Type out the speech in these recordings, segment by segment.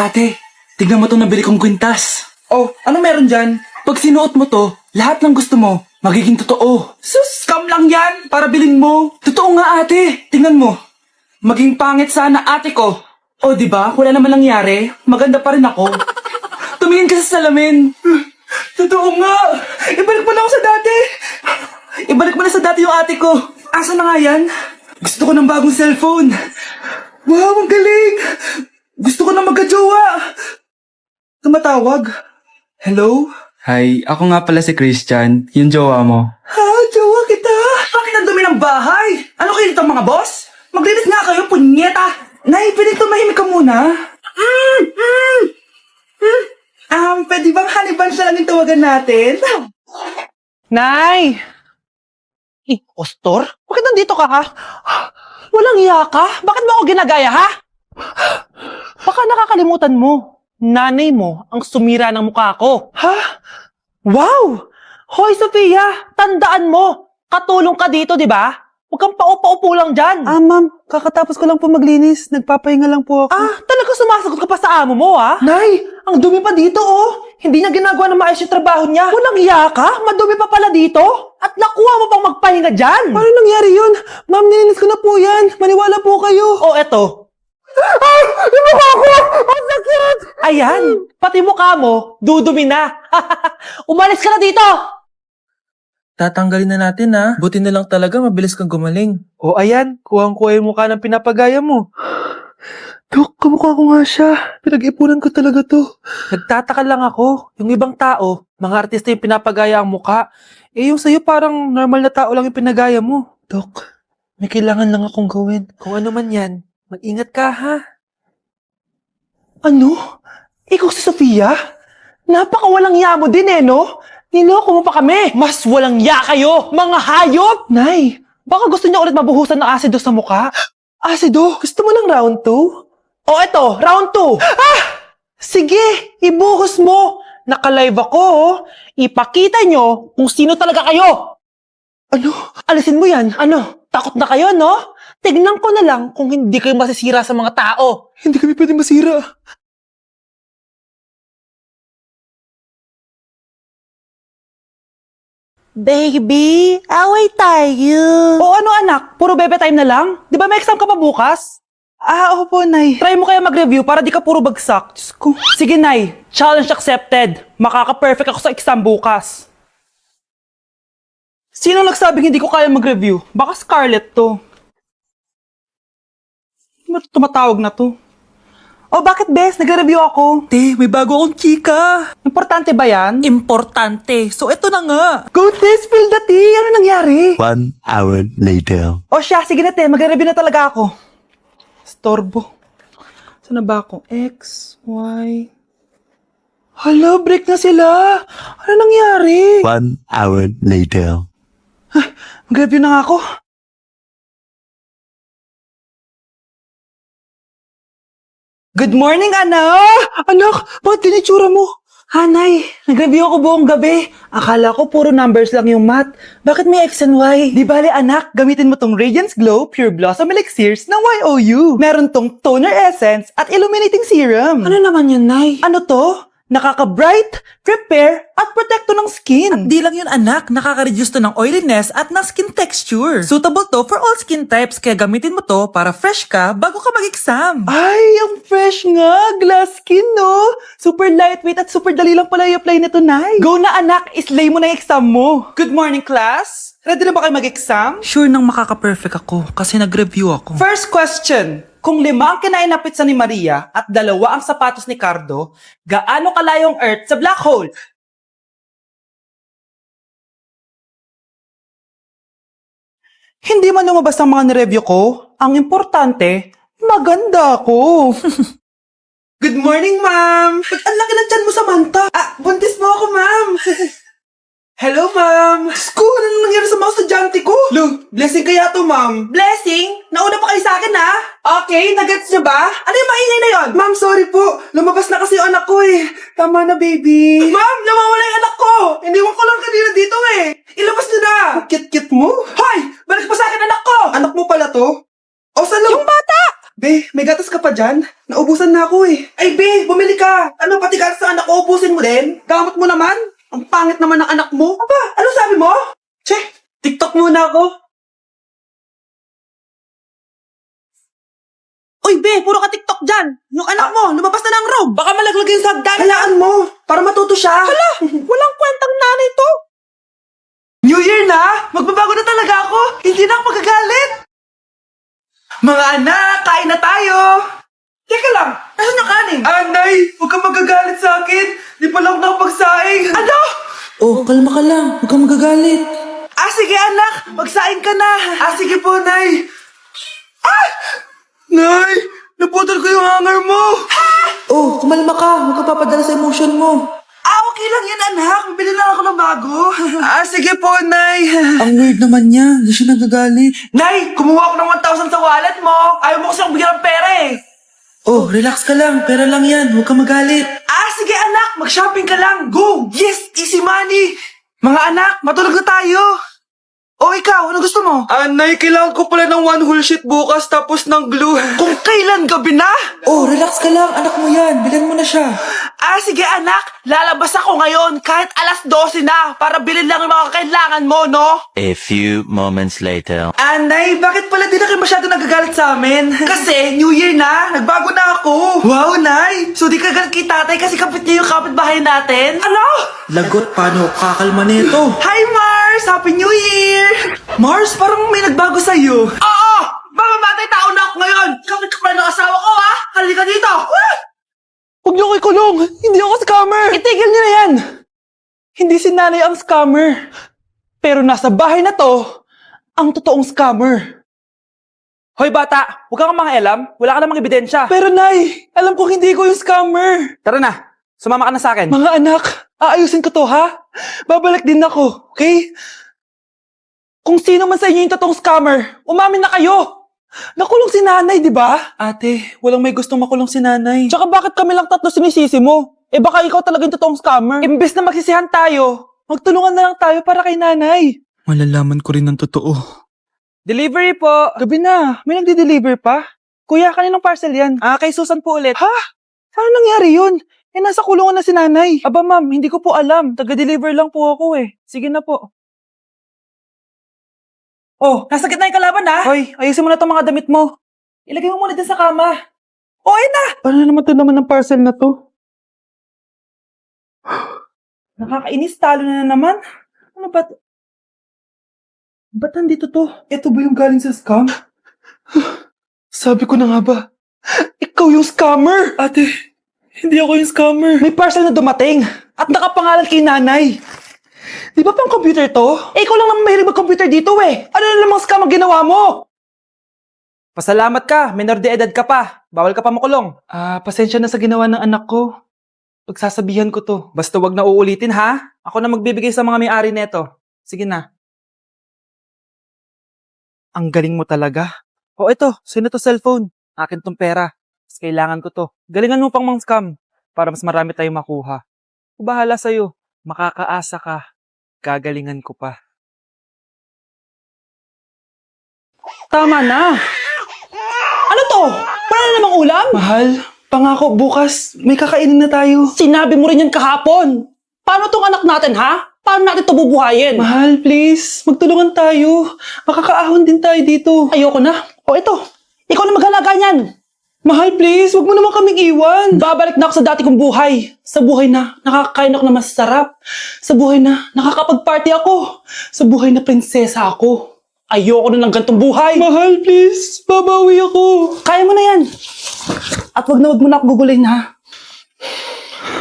Ate, tignan mo itong nabili kong kwintas. Oh, ano meron dyan? Pag sinuot mo to, lahat ng gusto mo, magiging totoo. Sus, scam lang yan, para bilhin mo. Totoo nga ate, tingnan mo. Maging pangit sana ate ko. O diba, wala naman nangyari, maganda pa rin ako. Tumingin ka sa salamin. Totoo nga, ibalik mo na ako sa dati. Ibalik mo na sa dati yung ate ko. Asa na nga yan? Gusto ko ng bagong cellphone. Wow, ang galing. Gusto ko na magka-jowa. Tumatawag. Hello? Hi, ako nga pala si Christian, yung jowa mo. Ha, jowa kita. Bakit ang dumi ng bahay? Ano kayo dito mga boss? Maglinis nga kayo, punyeta. Nay, pwede tumahimik ka muna? Pwede bang honey bunch na lang yung tawagan natin? Nay! Ostor? Bakit nandito ka, ha? Walang iya ka? Bakit mo ako ginagaya, ha? Baka nakakalimutan mo. Nanay mo ang sumira ng mukha ko. Ha? Wow! Hoy, Sofia! Tandaan mo! Katulong ka dito, di ba? Huwag kang paupa-upo lang dyan. Ma'am, kakatapos ko lang po maglinis. Nagpapahinga lang po ako. Talaga sumasagot ka pa sa amo mo, ha? Nay, ang dumi pa dito, oh. Hindi niya ginagawa na maayos yung trabaho niya. Walang iya ka? Madumi pa pala dito? At nakuha mo pang magpahinga dyan. Paano nangyari yun? Ma'am, nilinis ko na po yan. Maniwala po kayo. Oh, eto. Yung mukha ko! Ang sakit! Ayan, pati mukha mo, dudumi na. Umalis ka na dito! Tatanggalin na natin ha. Buti na lang talaga mabilis kang gumaling. O ayan, kuhang-kuha yung mukha ng pinapagaya mo. Dok, kamukha ko nga siya. Pinag-ipunan ko talaga to. Nagtataka lang ako, yung ibang tao, mga artista yung pinapagaya ang mukha. Eh yung sa'yo parang normal na tao lang yung pinagaya mo. Dok, may kailangan lang akong gawin. Kung ano man yan, mag-ingat ka ha. Ano? Ikaw si Sofia? Napakawalang ya mo din eh, no? Niloko mo pa kami! Mas walang ya kayo, mga hayop! Nay, Baka gusto niya ulit mabuhusan ng asido sa mukha? asido, gusto mo ng round 2? O eto, round 2! Sige, ibuhos mo! Naka-live ako, oh. Ipakita nyo kung sino talaga kayo! Ano? Alisin mo yan. Ano? Takot na kayo, no? Tignan ko na lang kung hindi kayo masisira sa mga tao. Hindi kami pwede masira. Baby, away tayo. O ano anak, puro bebe time na lang? Di ba may exam ka pa bukas? Opo, Nay. Try mo kaya mag-review para di ka puro bagsak. Diyos ko. Sige, Nay. Challenge accepted. Makaka-perfect ako sa exam bukas. Sino nagsabing hindi ko kaya mag-review? Baka Scarlett to. Ba't tumatawag na to? Oh, bakit, Bes? Nagre-review ako. Te, may bago akong chika. Importante ba yan? Importante. So, eto na nga. Go, Te! Spill the tea! Ano nangyari? 1 hour later. O siya, sige na, Te. Magre-review na talaga ako. Storbo. Saan na ba ako? X, Y... Hala, break na sila! Ano nangyari? 1 hour later. Mag-review na nga ako. Good morning, anak! Anak, bakit tinitsura mo? Hanay, nag-review ako buong gabi. Akala ko puro numbers lang yung math. Bakit may X and Y? Di bale, anak, gamitin mo tong Radiance Glow Pure Blossom Elixirs ng YOU. Meron tong toner essence at illuminating serum. Ano naman yun, Nay? Ano to? Nakaka-bright, repair, at protekto ng skin. At di lang yun anak, nakaka-reduce to ng oiliness at ng skin texture. Suitable to for all skin types, kaya gamitin mo to para fresh ka bago ka mag-exam. Ay, ang fresh nga! Glass skin, no? Super lightweight at super dali lang pala i-apply nito, Nay. Go na, anak! Islay mo na yung exam mo. Good morning, class! Ready na ba kayo mag-exam? Sure nang makaka-perfect ako kasi nag-review ako. First question. Kung 5 ang kinain na pizza ni Maria at 2 ang sapatos ni Cardo, gaano kalayong Earth sa black hole? Hindi man lumabas ang mga nireview ko. Ang importante, maganda ako. Good morning, ma'am! Ba't ang laki ng tiyan mo, Samantha? Buntis mo ako, ma'am! Hello, ma'am! Diyos ko, ano nangyari sa mga estudyante ko? Lo, blessing kaya to, ma'am. Blessing? Nauna pa kayo sa akin, ha? Okay, nagets niyo ba? Ano yung maingay na yon? Ma'am, sorry po. Lumabas na kasi yung anak ko, eh. Tama na, baby. Ma'am, nawawala yung anak ko! Iniwan ko lang kanina dito, eh. Ilabas niyo na! Kit-kit mo? Hoy! Balik mo sa akin, anak ko! Anak mo pala to? O, sa yung bata! Be, may gatas ka pa dyan? Naubusan na ako eh. Ay, Be, bumili ka. Ano, pati gatas ng anak ko, ubusin mo din? Gamot mo naman? Ang pangit naman ng anak mo. Aba, ano sabi mo? Che, TikTok muna ako. Uy, Be, puro ka TikTok dyan. Yung anak mo, lumabas na ng room. Baka malaglag yung sagdan. Halaan mo, para matuto siya. Hala, walang kwentang nanay to. New Year na! Magbabago na talaga ako! Hindi na ako magagalit! Mga anak, kain na tayo! Teka lang, nasan yung kanin? Anay, huwag kang magagalit sa akin! Di pa lang nakapagsaing! Ano? Oh, kalma ka lang. Huwag kang magagalit. Ah, sige anak, magsaing ka na! Ah, sige po, Nay! Ah! Nay, naputol ko yung hanger mo! Oh, kumalma ka. Huwag ka papadala sa emotion mo. Ah, okay lang yan anak, bibili lang ako ng bago. Ah, sige po, Nay! Ang weird naman niya. Hindi siya nagagalit. Nay, kumuha ako ng 1,000 sa wallet mo! Ayaw mo kasi bigyan ng pera eh! Oh, relax ka lang. Pera lang yan. Huwag kang magalit. Ah, sige anak, mag-shopping ka lang. Go! Yes, easy money. Mga anak, matulog na tayo. O ikaw, ano gusto mo? Nay, kailangan ko pala ng one whole sheet bukas tapos ng glue. Kung kailan gabi na? Oh, relax ka lang. Anak mo yan. Bilan mo na siya. Ah, sige anak, lalabas ako ngayon kahit alas 12 na para bilhin lang yung mga kailangan mo, no? A few moments later. Nay, bakit pala di na kayo masyado nagagalit sa amin? Kasi, New Year na, nagbago na ako. Wow, Nay! So di ka galit kay tatay kasi kapit niya yung kapitbahay natin? Ano? Lagot, paano kakalma nito? Hi, Mars! Happy New Year! Mars, parang may nagbago sa'yo. Oo! Mamamatay tao na ako ngayon! Kapit ka pala ng asawa ko, ha? Halika dito! Ah! Huwag niyo ko ikulong! Hindi ako scammer! Itigil niyo na yan! Hindi si nanay ang scammer. Pero nasa bahay na to, ang totoong scammer. Hoy bata, huwag kang mangialam. Wala ka namang ebidensya. Pero nay, alam ko hindi ko yung scammer. Tara na, sumama ka na sa akin. Mga anak, aayusin ko to ha? Babalik din ako, okay? Kung sino man sa inyo yung totoong scammer, umamin na kayo! Nakulong si nanay, di ba? Ate, walang may gustong makulong si nanay. Tsaka bakit kami lang tatlo sinisisi mo? Eh baka ikaw talaga yung totoong scammer. Imbes na magsisihan tayo, magtulungan na lang tayo para kay nanay. Malalaman ko rin ng totoo. Delivery po! Gabi na, may nagde-deliver pa? Kuya, kaninong parcel yan? Kay Susan po ulit. Ha? Saan nangyari yun? Eh, nasa kulungan na si nanay. Aba ma'am, hindi ko po alam. Taga-deliver lang po ako eh. Sige na po. Oh, nasa gitna yung kalaban ha? Hoy, ayusin mo na itong mga damit mo. Ilagay mo muna din sa kama. Oh, ayun na! Paano naman ito naman ng parcel na to? Nakakainis, talo na naman. Ano ba? Ba't nandito to? Ito ba yung galing sa scam? Sabi ko na nga ba? Ikaw yung scammer! Ate, hindi ako yung scammer. May parcel na dumating at nakapangalan kay nanay. Di ba pang computer to? Eh, ikaw lang naman mahilig mag-computer dito eh. Ano na namang scam ang ginawa mo? Pasalamat ka, minor de edad ka pa. Bawal ka pa makulong. Pasensya na sa ginawa ng anak ko. Pagsasabihan ko to. Basta wag na uulitin ha. Ako na magbibigay sa mga may-ari neto. Sige na. Ang galing mo talaga. Oh, ito. Sino to cellphone? Akin tong pera. Mas kailangan ko to. Galingan mo pang mang-scam para mas marami tayong makuha. Bahala sa'yo. Makakaasa ka. Gagalingan ko pa. Tama na. Ano to? Para na namang ulam? Mahal, pangako bukas may kakainin na tayo. Sinabi mo rin yan kahapon. Paano tong anak natin ha? Paano natin ito bubuhayin? Mahal, please. Magtulungan tayo. Makakaahon din tayo dito. Ayoko na. O ito, ikaw na maghalaga niyan. Mahal, please. Huwag mo naman kaming iwan. Babalik na ako sa dati kong buhay. Sa buhay na nakakain ako na masarap. Sa buhay na nakakapag-party ako. Sa buhay na prinsesa ako. Ayoko na ng gantong buhay. Mahal, please. Babawi ako. Kaya mo na yan. At wag na ako gugulin ha.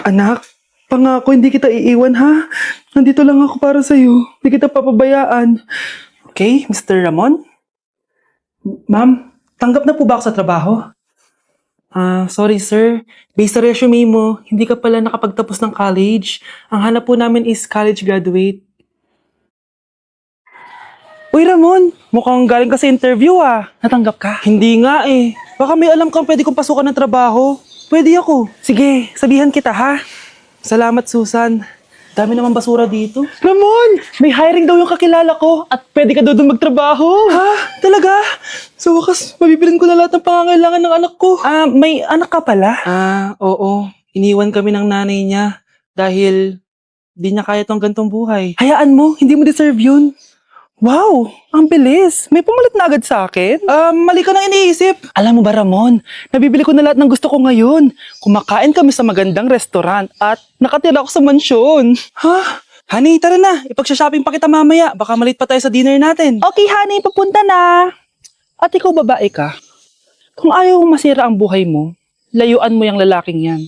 Anak, pangako hindi kita iiwan ha. Nandito lang ako para sa'yo. Hindi kita papabayaan. Okay, Mr. Ramon? Ma'am, tanggap na po ba ako sa trabaho? Sorry sir. Based sa resume mo, hindi ka pala nakapagtapos ng college. Ang hanap po namin is college graduate. Uy Ramon, mukhang galing ka sa interview ah. Natanggap ka? Hindi nga eh. Baka may alam kang pwede kong pasukan ng trabaho. Pwede ako. Sige, sabihan kita ha. Salamat Susan. Dami naman basura dito. Ramon! May hiring daw yung kakilala ko at pwede ka daw doon magtrabaho. Ha? Talaga? Sa wakas, mabibilin ko na lahat ng pangangailangan ng anak ko. May anak ka pala? Oo. Iniwan kami ng nanay niya dahil di niya kaya tong gantong buhay. Hayaan mo, hindi mo deserve yun. Wow, ang bilis. May pumalit na agad sa akin. Mali ka nang iniisip. Alam mo ba, Ramon, nabibili ko na lahat ng gusto ko ngayon. Kumakain kami sa magandang restaurant at nakatira ako sa mansyon. Ha? Honey, tara na. Ipag-shopping pa kita mamaya. Baka malit pa tayo sa dinner natin. Okay, honey, papunta na. At ikaw, babae ka. Kung ayaw mong masira ang buhay mo, layuan mo yung lalaking yan.